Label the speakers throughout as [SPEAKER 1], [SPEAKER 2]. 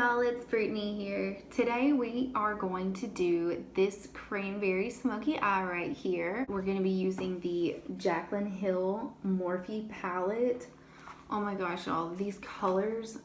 [SPEAKER 1] y'all, it's Brittany here. Today we are going to do this cranberry smoky eye right here. We're going to be using the JACLYN Hill Morphe palette. Oh my gosh, y'all, these colors,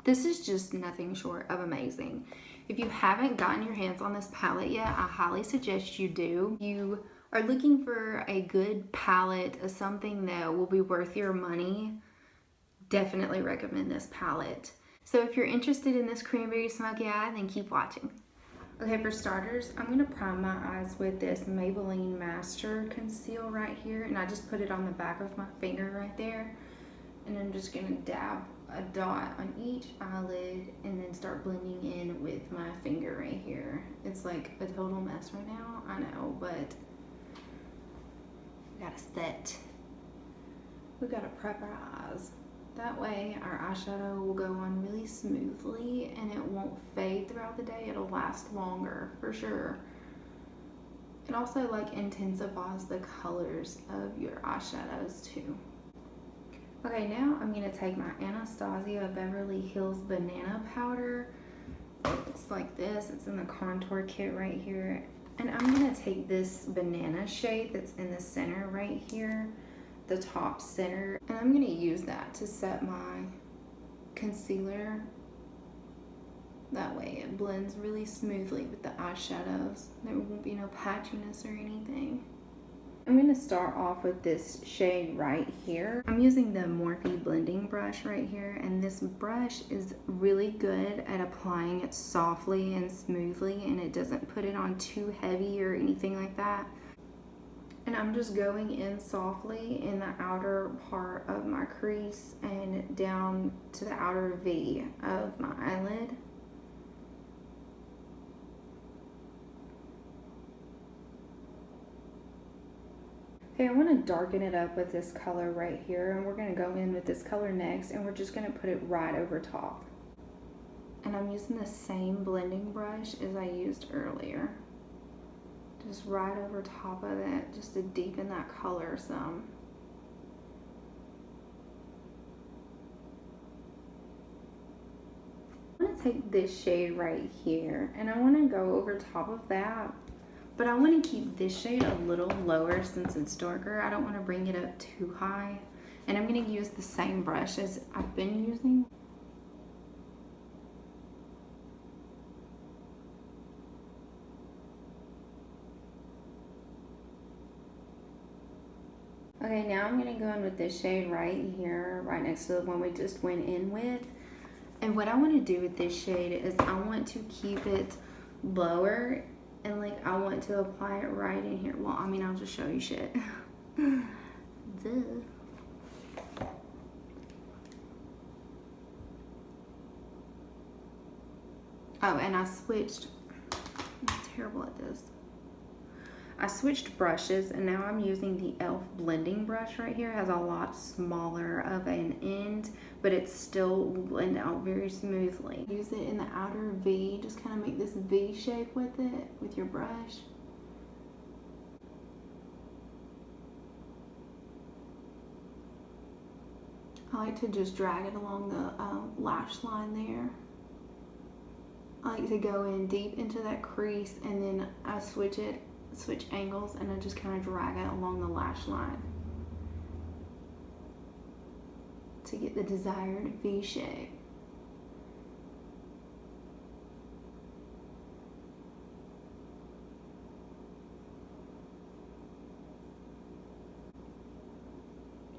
[SPEAKER 1] this is just nothing short of amazing. If you haven't gotten your hands on this palette yet, I highly suggest you do. You are looking for a good palette, something that will be worth your money, definitely recommend this palette. So if you're interested in this cranberry smoky eye, then keep watching. Okay, for starters, I'm gonna prime my eyes with this Maybelline Master Conceal right here, and I just put it on the back of my finger right there. And I'm just gonna dab a dot on each eyelid and then start blending in with my finger right here. It's like a total mess right now, I know, but we gotta set. We gotta prep our eyes. That way our eyeshadow will go on really smoothly and it won't fade throughout the day. It'll last longer for sure. It also like intensifies the colors of your eyeshadows too. Okay, now I'm gonna take my Anastasia Beverly Hills Banana Powder. It's like this, it's in the contour kit right here. And I'm gonna take this banana shade that's in the center right here, the top center, and I'm gonna use that to set my concealer. That way it blends really smoothly with the eyeshadows. There won't be no patchiness or anything. I'm gonna start off with this shade right here. I'm using the Morphe blending brush right here, and this brush is really good at applying it softly and smoothly, and it doesn't put it on too heavy or anything like that. And I'm just going in softly in the outer part of my crease and down to the outer V of my eyelid. Okay, I want to darken it up with this color right here, and we're going to go in with this color next, and we're just going to put it right over top. And I'm using the same blending brush as I used earlier. Just right over top of it, just to deepen that color some. I'm gonna take this shade right here, and I wanna go over top of that, but I wanna keep this shade a little lower since it's darker. I don't wanna bring it up too high. And I'm gonna use the same brush as I've been using. Okay, now I'm gonna go in with this shade right here, right next to the one we just went in with. And what I wanna do with this shade is I want to keep it lower, and like I want to apply it right in here. Well, I mean, I'll just show you shit. Duh. Oh, and I switched, I'm terrible at this. I switched brushes, and now I'm using the e.l.f. blending brush right here. It has a lot smaller of an end, but it still will blend out very smoothly. Use it in the outer V, just kind of make this V shape with it, with your brush. I like to just drag it along the lash line there. I like to go in deep into that crease, and then I switch angles, and I just kind of drag it along the lash line to get the desired V shape.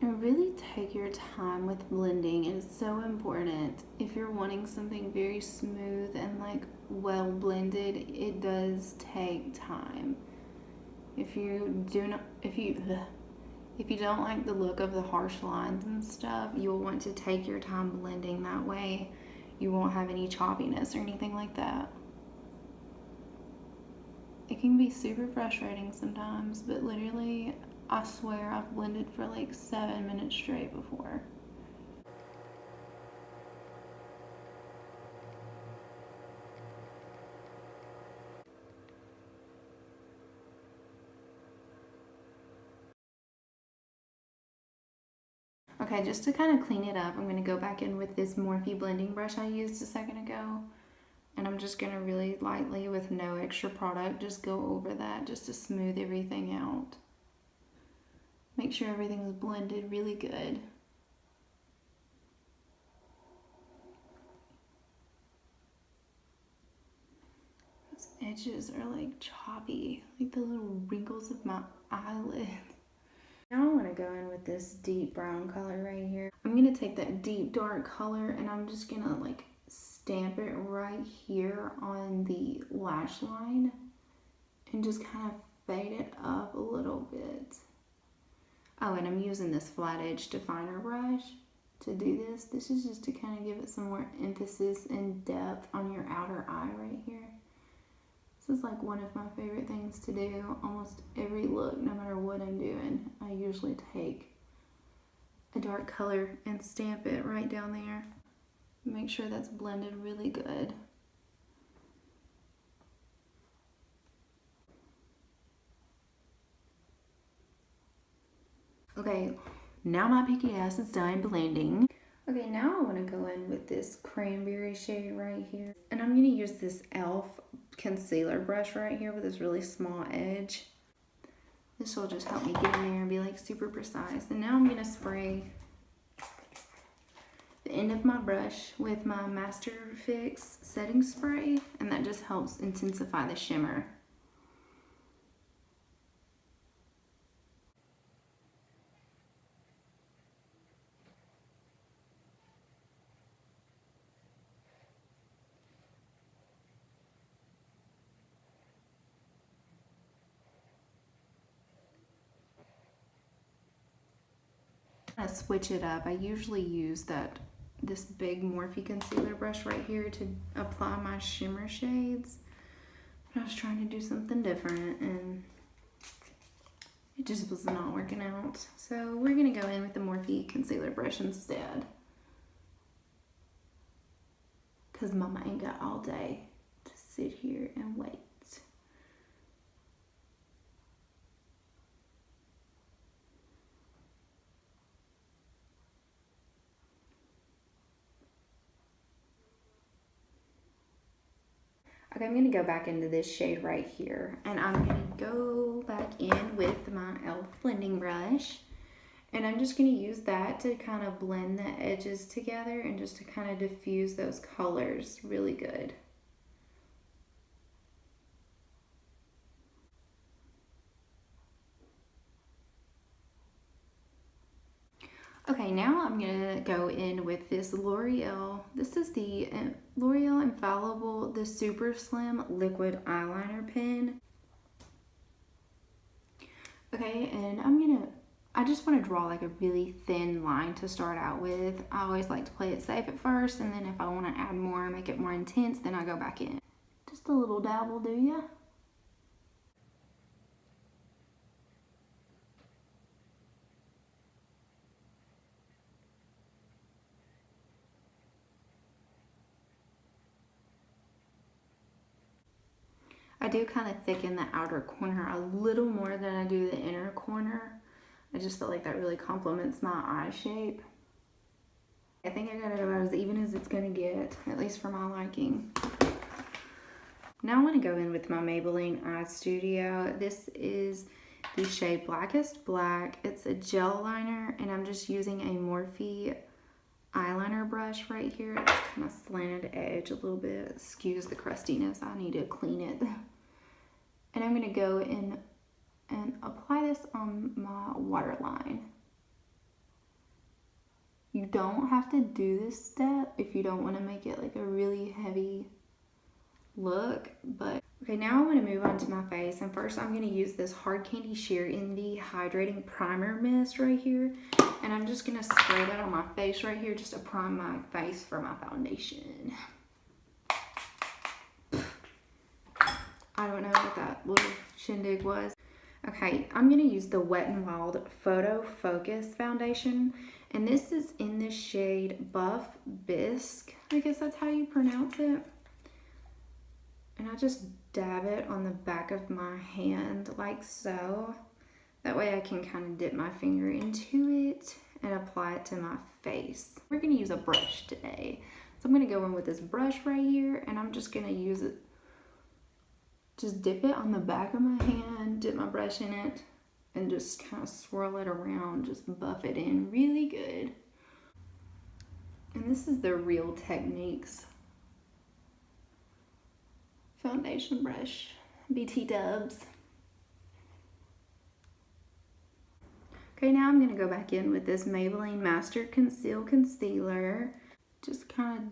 [SPEAKER 1] And really take your time with blending. It's so important. If you're wanting something very smooth and like well blended, it does take time. If you don't like the look of the harsh lines and stuff, you'll want to take your time blending. That way you won't have any choppiness or anything like that. It can be super frustrating sometimes, but literally, I swear I've blended for like 7 minutes straight before. Okay, Okay, just to kind of clean it up, I'm going to go back in with this Morphe blending brush I used a second ago. And I'm just going to really lightly, with no extra product, just go over that just to smooth everything out. Make sure everything's blended really good. Those edges are like choppy, like the little wrinkles of my eyelid. Now I want to go in with this deep brown color right here. I'm going to take that deep dark color and I'm just going to like stamp it right here on the lash line and just kind of fade it up a little bit. Oh, and I'm using this flat edge definer brush to do this. This is just to kind of give it some more emphasis and depth on your outer eye right here. This is like one of my favorite things to do. Almost every look, no matter what I'm doing, I usually take a dark color and stamp it right down there. Make sure that's blended really good. Okay, now my picky ass is done blending. Okay, now I want to go in with this Cranberry shade right here. And I'm going to use this e.l.f. concealer brush right here with this really small edge. This will just help me get in there and be like super precise. And now I'm going to spray the end of my brush with my Master Fix setting spray, and that just helps intensify the shimmer. I switch it up. I usually use this big Morphe concealer brush right here to apply my shimmer shades. But I was trying to do something different and it just was not working out. So we're gonna go in with the Morphe concealer brush instead. Cause mama ain't got all day to sit here and wait. Okay, I'm going to go back into this shade right here, and I'm going to go back in with my e.l.f. blending brush, and I'm just going to use that to kind of blend the edges together and just to kind of diffuse those colors really good. Okay, now I'm gonna go in with this L'Oreal. This is the L'Oreal Infallible, the Super Slim Liquid Eyeliner Pen. Okay, and I just want to draw like a really thin line to start out with. I always like to play it safe at first, and then if I want to add more, make it more intense, then I go back in. Just a little dabble, do ya? I do kind of thicken the outer corner a little more than I do the inner corner. I just feel like that really complements my eye shape. I think I got it about as even as it's gonna get, at least for my liking. Now I want to go in with my Maybelline Eye Studio. This is the shade Blackest Black. It's a gel liner, and I'm just using a Morphe eyeliner brush right here. It's kind of slanted edge a little bit. Excuse the crustiness. I need to clean it. And I'm going to go in and apply this on my waterline. You don't have to do this step if you don't want to make it like a really heavy look, but okay, now I want to move on to my face, and first I'm going to use this Hard Candy Sheer Envy Hydrating Primer Mist right here, and I'm just going to spray that on my face right here just to prime my face for my foundation. I don't know what that little shindig was. Okay, I'm going to use the Wet n Wild Photo Focus Foundation, and this is in the shade Buff Bisque. I guess that's how you pronounce it. And I just dab it on the back of my hand like so. That way I can kind of dip my finger into it and apply it to my face. We're gonna use a brush today. So I'm gonna go in with this brush right here, and I'm just gonna use it, just dip it on the back of my hand, dip my brush in it, and just kind of swirl it around, just buff it in really good. And this is the Real Techniques foundation brush, BT Dubs. Okay, now I'm gonna go back in with this Maybelline Master Conceal Concealer. Just kind of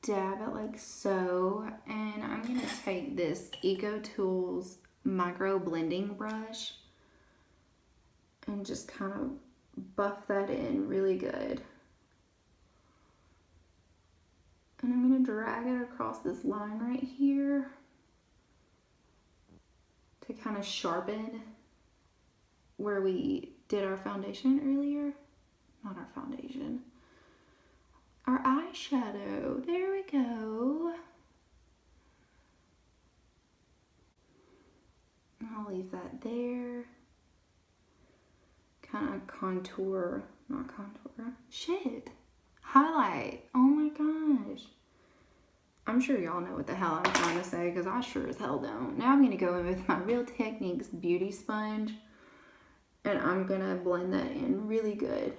[SPEAKER 1] dab it like so. And I'm gonna take this Eco Tools micro blending brush and just kind of buff that in really good. And I'm gonna drag it across this line right here to kind of sharpen where we did our foundation earlier. Not our foundation. Our eyeshadow. There we go. I'll leave that there. Kind of contour, not contour. Shit. Highlight. Oh my gosh. I'm sure y'all know what the hell I'm trying to say because I sure as hell don't. Now I'm going to go in with my Real Techniques beauty sponge and I'm going to blend that in really good.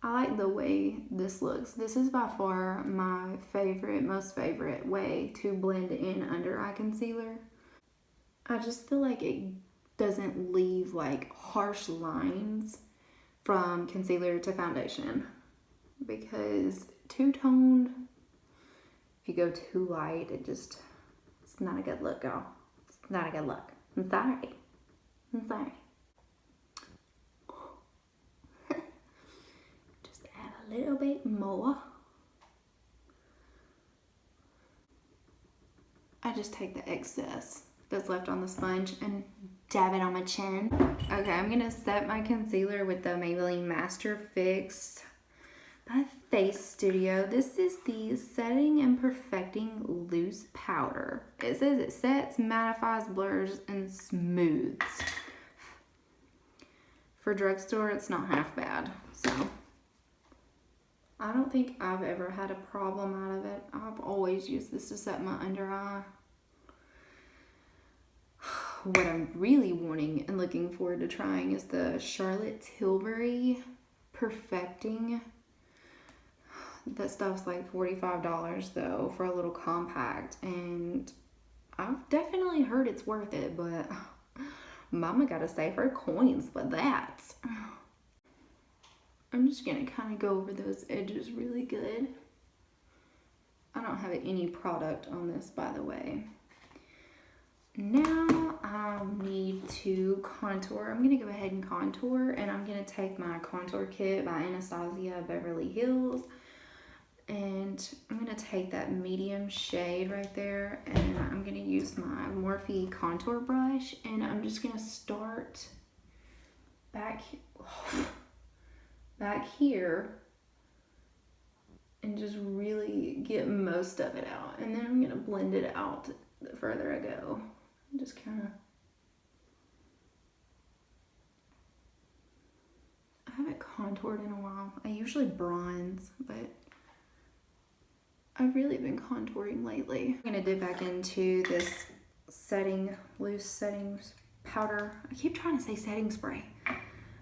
[SPEAKER 1] I like the way this looks. This is by far my favorite, most favorite way to blend in under eye concealer. I just feel like it doesn't leave like harsh lines from concealer to foundation, because two-toned, if you go too light, it's not a good look, girl. It's not a good look. I'm sorry. I'm sorry. Just add a little bit more. I just take the excess that's left on the sponge and dab it on my chin. Okay, I'm gonna set my concealer with the Maybelline Master Fix by Face Studio. This is the Setting and Perfecting Loose Powder. It says it sets, mattifies, blurs, and smooths. For drugstore, it's not half bad. So, I don't think I've ever had a problem out of it. I've always used this to set my under eye. What I'm really wanting and looking forward to trying is the Charlotte Tilbury Perfecting. That stuff's like $45 though for a little compact, and I've definitely heard it's worth it, but mama gotta save her coins for that. I'm just gonna kind of go over those edges really good. I don't have any product on this, by the way. Now I'll need to contour. I'm gonna go ahead and contour, and I'm gonna take my contour kit by Anastasia Beverly Hills, and I'm gonna take that medium shade right there, and I'm gonna use my Morphe contour brush, and I'm just gonna start back here and just really get most of it out, and then I'm gonna blend it out the further I go. Just kind of, I haven't contoured in a while. I usually bronze, but I've really been contouring lately. I'm gonna dip back into this loose settings powder. I keep trying to say setting spray. I'm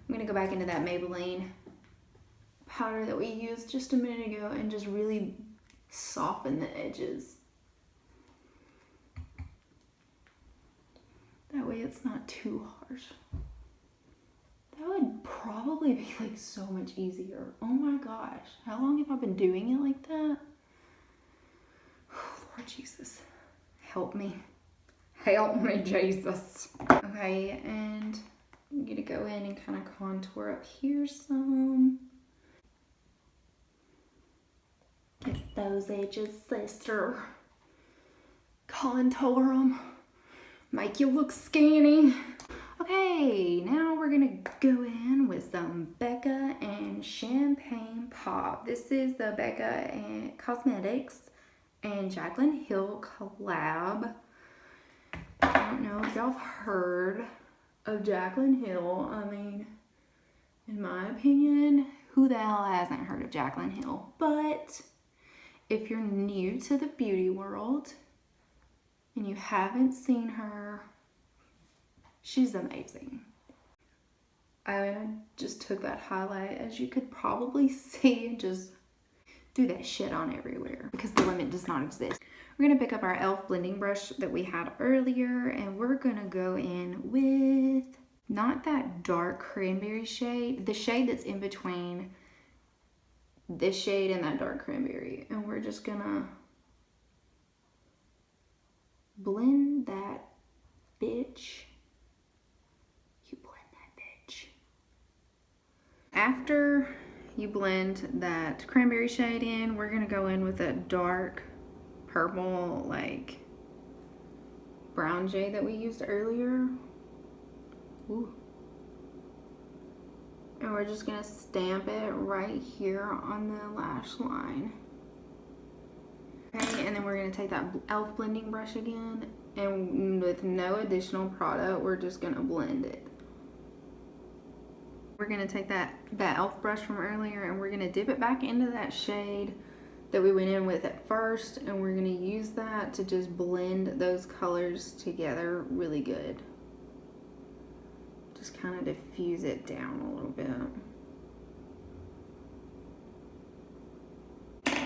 [SPEAKER 1] gonna go back into that Maybelline powder that we used just a minute ago and just really soften the edges. That way it's not too harsh. That would probably be like so much easier. Oh my gosh, how long have I been doing it like that? Lord Jesus, help me. Help me, Jesus. Okay, and I'm gonna go in and kind of contour up here some. Get those edges, sister. Contour them. Make you look skinny. Okay, now we're gonna go in with some Becca and Champagne Pop. This is the Becca and Cosmetics and JACLYN Hill collab. I don't know if y'all have heard of JACLYN Hill. I mean, In my opinion, who the hell hasn't heard of JACLYN Hill? But if you're new to the beauty world and you haven't seen her, she's amazing. I just took that highlight, as you could probably see, and just threw that shit on everywhere because the limit does not exist. We're gonna pick up our e.l.f. blending brush that we had earlier, and we're gonna go in with not that dark cranberry shade, the shade that's in between this shade and that dark cranberry, and we're just gonna blend that bitch. You blend that bitch. After you blend that cranberry shade in, we're gonna go in with a dark purple, like brown shade that we used earlier. Ooh. And we're just gonna stamp it right here on the lash line. Okay, and then we're gonna take that e.l.f. blending brush again, and with no additional product, we're just gonna blend it. We're gonna take that e.l.f. brush from earlier, and we're gonna dip it back into that shade that we went in with at first, and we're gonna use that to just blend those colors together really good. Just kind of diffuse it down a little bit.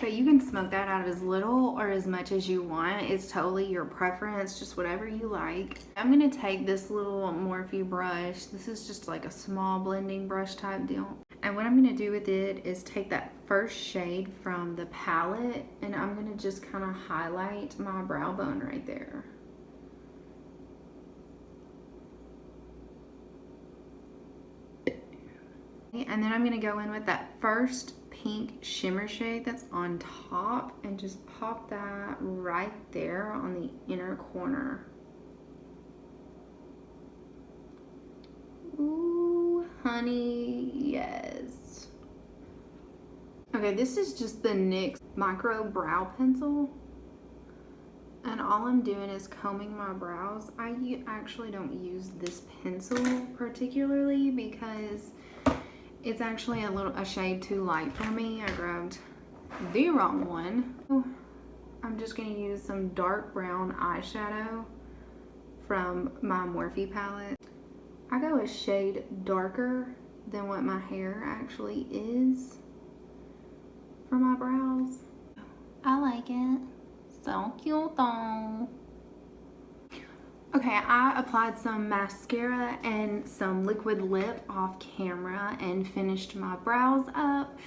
[SPEAKER 1] But you can smoke that out as little or as much as you want. It's totally your preference, just whatever you like. I'm gonna take this little Morphe brush. This is just like a small blending brush type deal. And what I'm gonna do with it is take that first shade from the palette, and I'm gonna just kind of highlight my brow bone right there. And then I'm gonna go in with that first pink shimmer shade that's on top and just pop that right there on the inner corner. Ooh, honey, yes. Okay, this is just the NYX micro brow pencil. And all I'm doing is combing my brows. I actually don't use this pencil particularly because it's actually a shade too light for me. I grabbed the wrong one. I'm just gonna use some dark brown eyeshadow from my Morphe palette. I go a shade darker than what my hair actually is for my brows. I like it. So cute though. Okay, I applied some mascara and some liquid lip off camera and finished my brows up.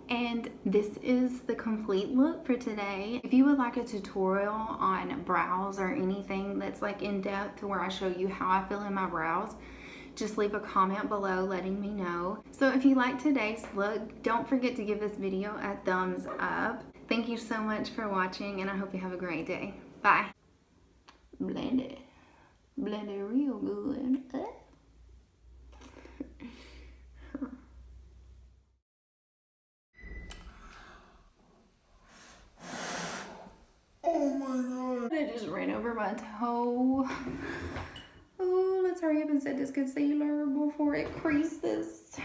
[SPEAKER 1] And this is the complete look for today. If you would like a tutorial on brows or anything that's like in depth where I show you how I fill in my brows, just leave a comment below letting me know. So if you like today's look, don't forget to give this video a thumbs up. Thank you so much for watching, and I hope you have a great day. Bye. Blend it. Blend it real good. Oh my god. It just ran over my toe. Oh, let's hurry up and set this concealer before it creases.